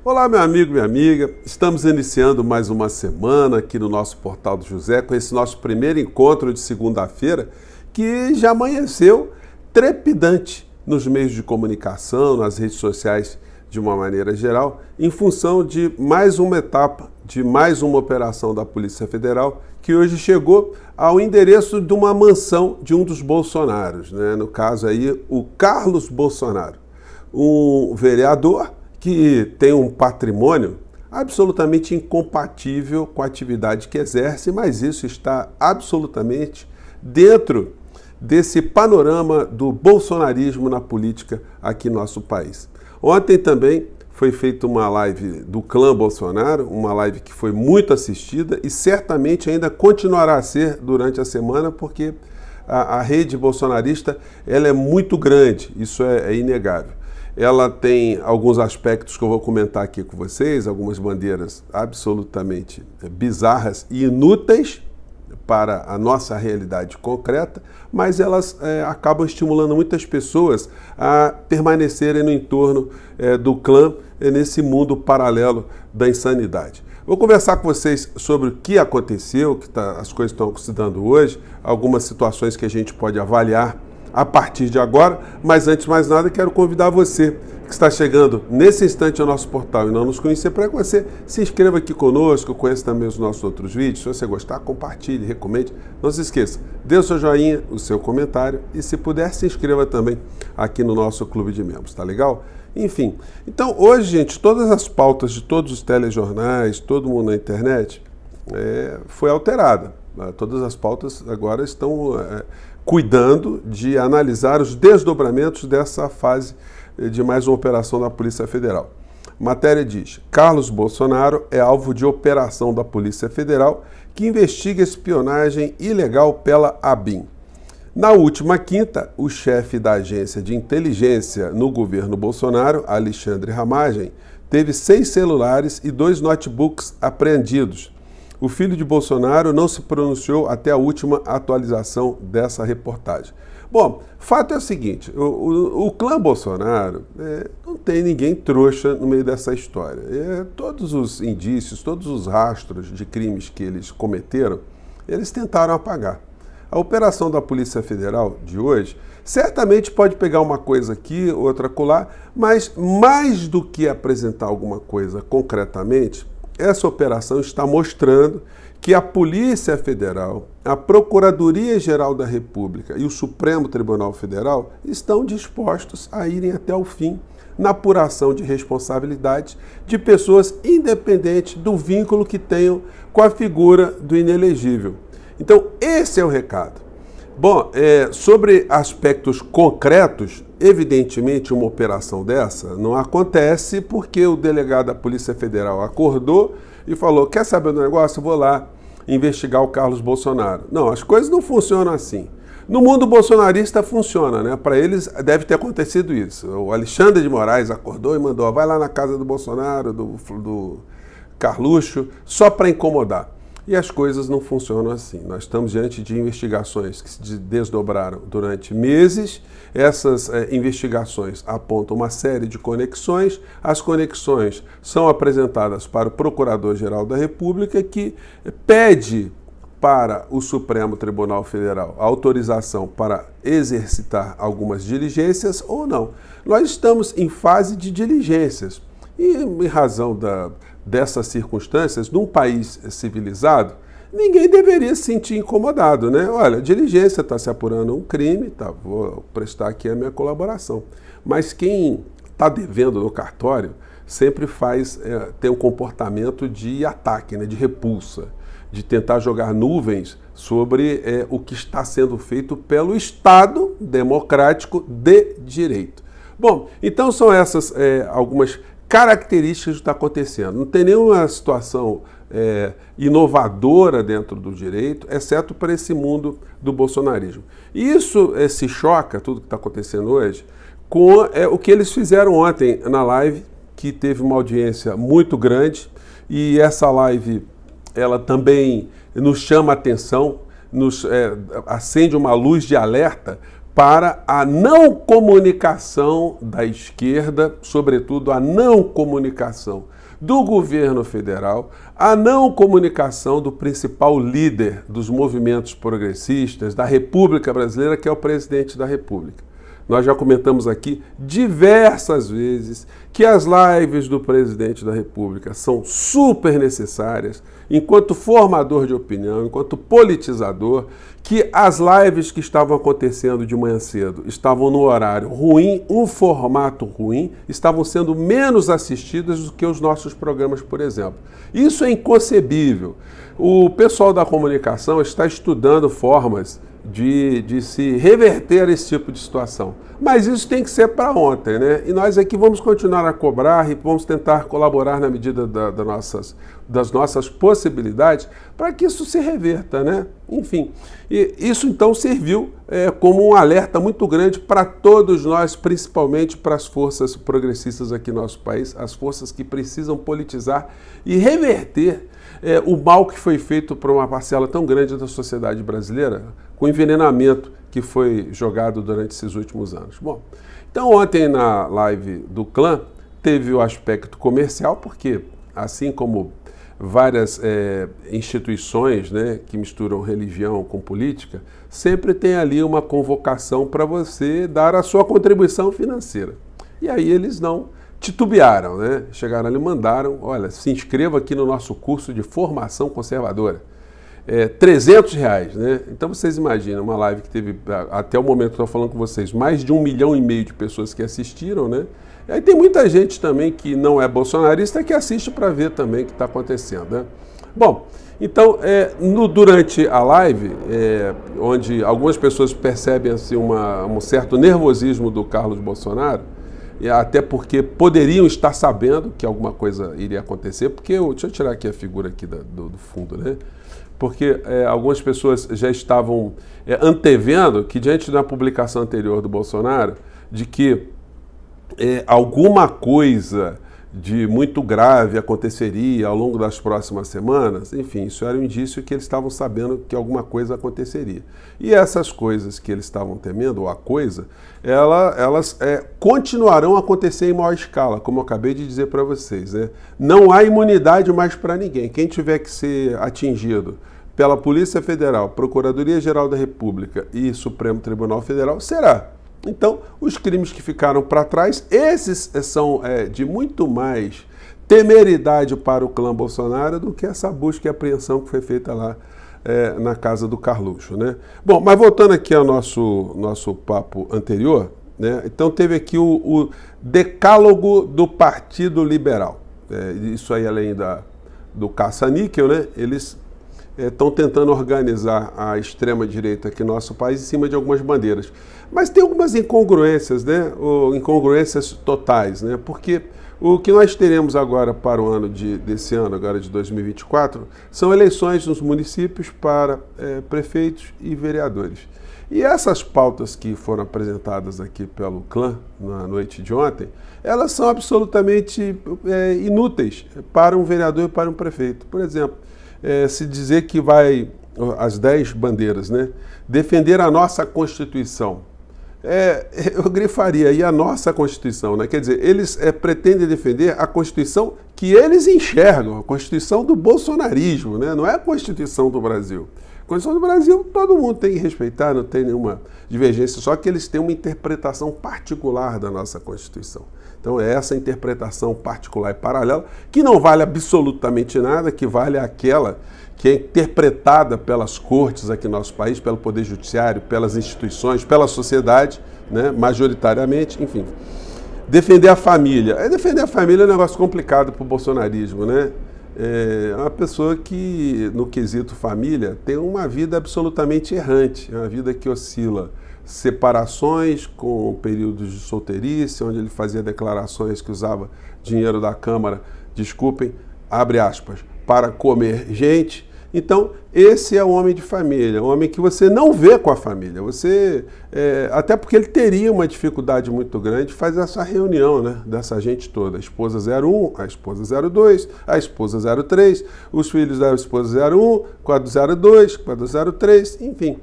Olá, meu amigo, minha amiga. Estamos iniciando mais uma semana aqui no nosso Portal do José, com esse nosso primeiro encontro de segunda-feira, que já amanheceu trepidante nos meios de comunicação, nas redes sociais de uma maneira geral, em função de mais uma etapa, de mais uma operação da Polícia Federal, que hoje chegou ao endereço de uma mansão de um dos Bolsonaros, né? No caso aí, o Carlos Bolsonaro, um vereador que tem um patrimônio absolutamente incompatível com a atividade que exerce, mas isso está absolutamente dentro desse panorama do bolsonarismo na política aqui no nosso país. Ontem também foi feita uma live do clã Bolsonaro, uma live que foi muito assistida e certamente ainda continuará a ser durante a semana, porque a rede bolsonarista ela é muito grande, isso é inegável. Ela tem alguns aspectos que eu vou comentar aqui com vocês, algumas bandeiras absolutamente bizarras e inúteis para a nossa realidade concreta, mas elas acabam estimulando muitas pessoas a permanecerem no entorno do clã nesse mundo paralelo da insanidade. Vou conversar com vocês sobre o que aconteceu, as coisas estão se dando hoje, algumas situações que a gente pode avaliar a partir de agora, mas antes de mais nada quero convidar você que está chegando nesse instante ao nosso portal e não nos conhecer, para que você se inscreva aqui conosco, conheça também os nossos outros vídeos. Se você gostar, compartilhe, recomende. Não se esqueça, dê o seu joinha, o seu comentário e, se puder, se inscreva também aqui no nosso clube de membros, tá legal? Enfim, então hoje, gente, todas as pautas de todos os telejornais, todo mundo na internet, foi alterada. Todas as pautas agora estão cuidando de analisar os desdobramentos dessa fase de mais uma operação da Polícia Federal. A matéria diz: Carlos Bolsonaro é alvo de operação da Polícia Federal que investiga espionagem ilegal pela ABIN. Na última quinta, o chefe da agência de inteligência no governo Bolsonaro, Alexandre Ramagem, teve 6 celulares e 2 notebooks apreendidos. O filho de Bolsonaro não se pronunciou até a última atualização dessa reportagem. Bom, fato é o seguinte, o clã Bolsonaro não tem ninguém trouxa no meio dessa história. Todos os indícios, todos os rastros de crimes que eles cometeram, eles tentaram apagar. A operação da Polícia Federal de hoje certamente pode pegar uma coisa aqui, outra acolá, mas mais do que apresentar alguma coisa concretamente, essa operação está mostrando que a Polícia Federal, a Procuradoria-Geral da República e o Supremo Tribunal Federal estão dispostos a irem até o fim na apuração de responsabilidades de pessoas independentes do vínculo que tenham com a figura do inelegível. Então, esse é o recado. Bom, sobre aspectos concretos, evidentemente uma operação dessa não acontece porque o delegado da Polícia Federal acordou e falou: quer saber do negócio? Eu vou lá investigar o Carlos Bolsonaro. Não, as coisas não funcionam assim. No mundo bolsonarista funciona, né? Para eles deve ter acontecido isso. O Alexandre de Moraes acordou e mandou: vai lá na casa do Bolsonaro, do Carluxo, só para incomodar. E as coisas não funcionam assim. Nós estamos diante de investigações que se desdobraram durante meses. Essas investigações apontam uma série de conexões. As conexões são apresentadas para o Procurador-Geral da República, que pede para o Supremo Tribunal Federal a autorização para exercitar algumas diligências ou não. Nós estamos em fase de diligências. E, em razão dessas circunstâncias, num país civilizado, ninguém deveria se sentir incomodado, né? Olha, diligência, está se apurando um crime, tá, vou prestar aqui a minha colaboração. Mas quem está devendo no cartório sempre tem um comportamento de ataque, né, de repulsa, de tentar jogar nuvens sobre o que está sendo feito pelo Estado democrático de direito. Bom, então são essas algumas características do que está acontecendo. Não tem nenhuma situação inovadora dentro do direito, exceto para esse mundo do bolsonarismo. E isso se choca, tudo que está acontecendo hoje, com o que eles fizeram ontem na live, que teve uma audiência muito grande, e essa live ela também nos chama a atenção, acende uma luz de alerta para a não comunicação da esquerda, sobretudo a não comunicação do governo federal, a não comunicação do principal líder dos movimentos progressistas da República Brasileira, que é o presidente da República. Nós já comentamos aqui diversas vezes que as lives do presidente da República são super necessárias, enquanto formador de opinião, enquanto politizador, que as lives que estavam acontecendo de manhã cedo estavam no horário ruim, um formato ruim, estavam sendo menos assistidas do que os nossos programas, por exemplo. Isso é inconcebível. O pessoal da comunicação está estudando formas de se reverter esse tipo de situação. Mas isso tem que ser para ontem, né? E nós aqui vamos continuar a cobrar e vamos tentar colaborar na medida das nossas possibilidades para que isso se reverta, né? Enfim, e isso então serviu como um alerta muito grande para todos nós, principalmente para as forças progressistas aqui no nosso país, as forças que precisam politizar e reverter o mal que foi feito por uma parcela tão grande da sociedade brasileira, com o envenenamento que foi jogado durante esses últimos anos. Bom, então ontem na live do Clã teve o aspecto comercial, porque assim como várias instituições, né, que misturam religião com política, sempre tem ali uma convocação para você dar a sua contribuição financeira. E aí eles não titubearam, né? Chegaram ali e mandaram, olha, se inscreva aqui no nosso curso de formação conservadora. R$300, né? Então vocês imaginam, uma live que teve, até o momento que estou falando com vocês, mais de 1,5 milhão de pessoas que assistiram, né? E aí tem muita gente também que não é bolsonarista que assiste para ver também o que está acontecendo, né? Bom, então, durante a live, onde algumas pessoas percebem assim, um certo nervosismo do Carlos Bolsonaro, e até porque poderiam estar sabendo que alguma coisa iria acontecer, porque, deixa eu tirar aqui a figura aqui do fundo, né? Porque algumas pessoas já estavam antevendo que, diante da publicação anterior do Bolsonaro, de que alguma coisa de muito grave aconteceria ao longo das próximas semanas, enfim, isso era um indício que eles estavam sabendo que alguma coisa aconteceria. E essas coisas que eles estavam temendo, ou a coisa, elas continuarão a acontecer em maior escala, como eu acabei de dizer para vocês, né? Não há imunidade mais para ninguém. Quem tiver que ser atingido pela Polícia Federal, Procuradoria-Geral da República e Supremo Tribunal Federal, será. Então, os crimes que ficaram para trás, esses são de muito mais temeridade para o clã Bolsonaro do que essa busca e apreensão que foi feita lá na casa do Carluxo, né? Bom, mas voltando aqui ao nosso papo anterior, né? Então teve aqui o decálogo do Partido Liberal. Isso aí, além do caça-níquel, né? Eles estão tentando organizar a extrema-direita aqui no nosso país em cima de algumas bandeiras. Mas tem algumas incongruências, né? Incongruências totais, né? Porque o que nós teremos agora para o ano desse ano, agora de 2024, são eleições nos municípios para prefeitos e vereadores. E essas pautas que foram apresentadas aqui pelo Clã na noite de ontem, elas são absolutamente inúteis para um vereador e para um prefeito. Por exemplo, se dizer que vai, as 10 bandeiras, né, defender a nossa Constituição. Eu grifaria aí a nossa Constituição, né? Quer dizer, eles pretendem defender a Constituição que eles enxergam, a Constituição do bolsonarismo, né? Não é a Constituição do Brasil. A Constituição do Brasil todo mundo tem que respeitar, não tem nenhuma divergência, só que eles têm uma interpretação particular da nossa Constituição. Então é essa interpretação particular e paralela que não vale absolutamente nada, que vale aquela que é interpretada pelas cortes aqui no nosso país, pelo Poder Judiciário, pelas instituições, pela sociedade, né, majoritariamente, enfim. Defender a família. Defender a família é um negócio complicado para o bolsonarismo, né? É uma pessoa que, no quesito família, tem uma vida absolutamente errante, uma vida que oscila separações com períodos de solteirice, onde ele fazia declarações que usava dinheiro da Câmara, desculpem, abre aspas, para comer gente. Então, esse é o homem de família, um homem que você não vê com a família. Até porque ele teria uma dificuldade muito grande de fazer essa reunião, né, dessa gente toda. A esposa 01, a esposa 02, a esposa 03, os filhos da esposa 01, quadro 02, quadro 03, enfim.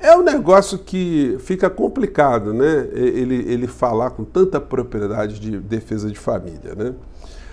É um negócio que fica complicado, né? Ele falar com tanta propriedade de defesa de família, né?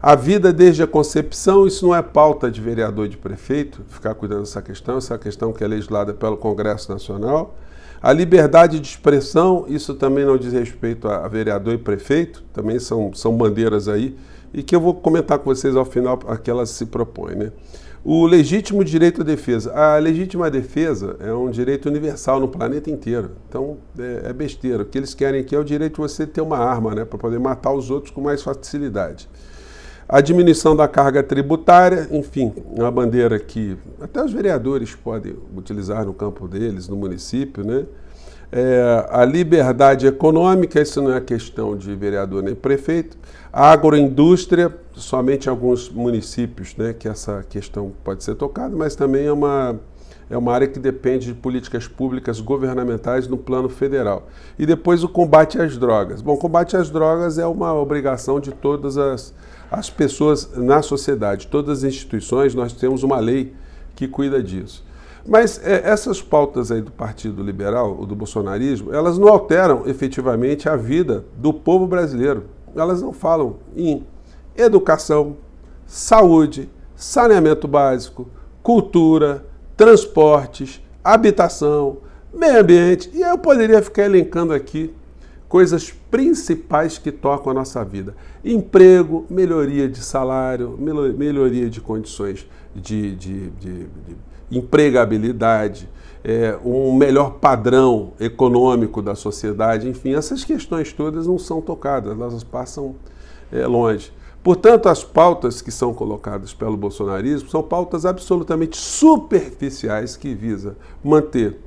A vida desde a concepção, isso não é pauta de vereador e de prefeito, ficar cuidando dessa questão, essa é a questão que é legislada pelo Congresso Nacional. A liberdade de expressão, isso também não diz respeito a vereador e prefeito, também são bandeiras aí, e que eu vou comentar com vocês ao final a que elas se propõem, né? O legítimo direito à defesa. A legítima defesa é um direito universal no planeta inteiro. Então, é besteira. O que eles querem aqui é o direito de você ter uma arma, né, para poder matar os outros com mais facilidade. A diminuição da carga tributária, enfim, uma bandeira que até os vereadores podem utilizar no campo deles, no município, né? A liberdade econômica, isso não é questão de vereador nem prefeito. A agroindústria, somente em alguns municípios, né, que essa questão pode ser tocada, mas também é uma área que depende de políticas públicas governamentais no plano federal. E depois o combate às drogas. Bom, o combate às drogas é uma obrigação de todas as pessoas na sociedade, todas as instituições, nós temos uma lei que cuida disso. Mas essas pautas aí do Partido Liberal, ou do bolsonarismo, elas não alteram efetivamente a vida do povo brasileiro. Elas não falam em educação, saúde, saneamento básico, cultura, transportes, habitação, meio ambiente. E eu poderia ficar elencando aqui coisas principais que tocam a nossa vida. Emprego, melhoria de salário, melhoria de condições de empregabilidade, um melhor padrão econômico da sociedade, enfim, essas questões todas não são tocadas, elas passam longe. Portanto, as pautas que são colocadas pelo bolsonarismo são pautas absolutamente superficiais que visam manter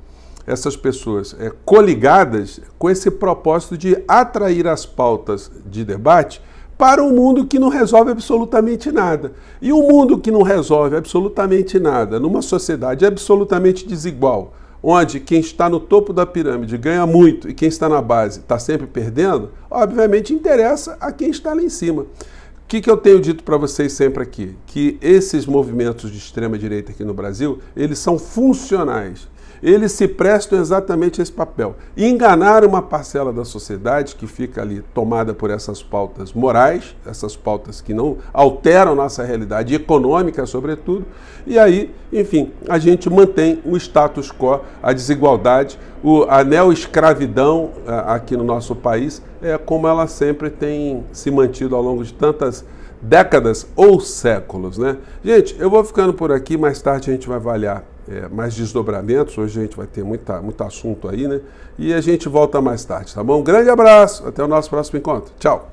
essas pessoas coligadas com esse propósito de atrair as pautas de debate para um mundo que não resolve absolutamente nada. E um mundo que não resolve absolutamente nada, numa sociedade absolutamente desigual, onde quem está no topo da pirâmide ganha muito e quem está na base está sempre perdendo, obviamente interessa a quem está lá em cima. O que eu tenho dito para vocês sempre aqui? Que esses movimentos de extrema-direita aqui no Brasil, eles são funcionais. Eles se prestam exatamente a esse papel. Enganar uma parcela da sociedade que fica ali tomada por essas pautas morais, essas pautas que não alteram nossa realidade econômica, sobretudo, e aí, enfim, a gente mantém o status quo, a desigualdade, a neo-escravidão aqui no nosso país, como ela sempre tem se mantido ao longo de tantas décadas ou séculos, né? Gente, eu vou ficando por aqui, mais tarde a gente vai avaliar mais desdobramentos, hoje a gente vai ter muito assunto aí, né? E a gente volta mais tarde, tá bom? Um grande abraço, até o nosso próximo encontro. Tchau!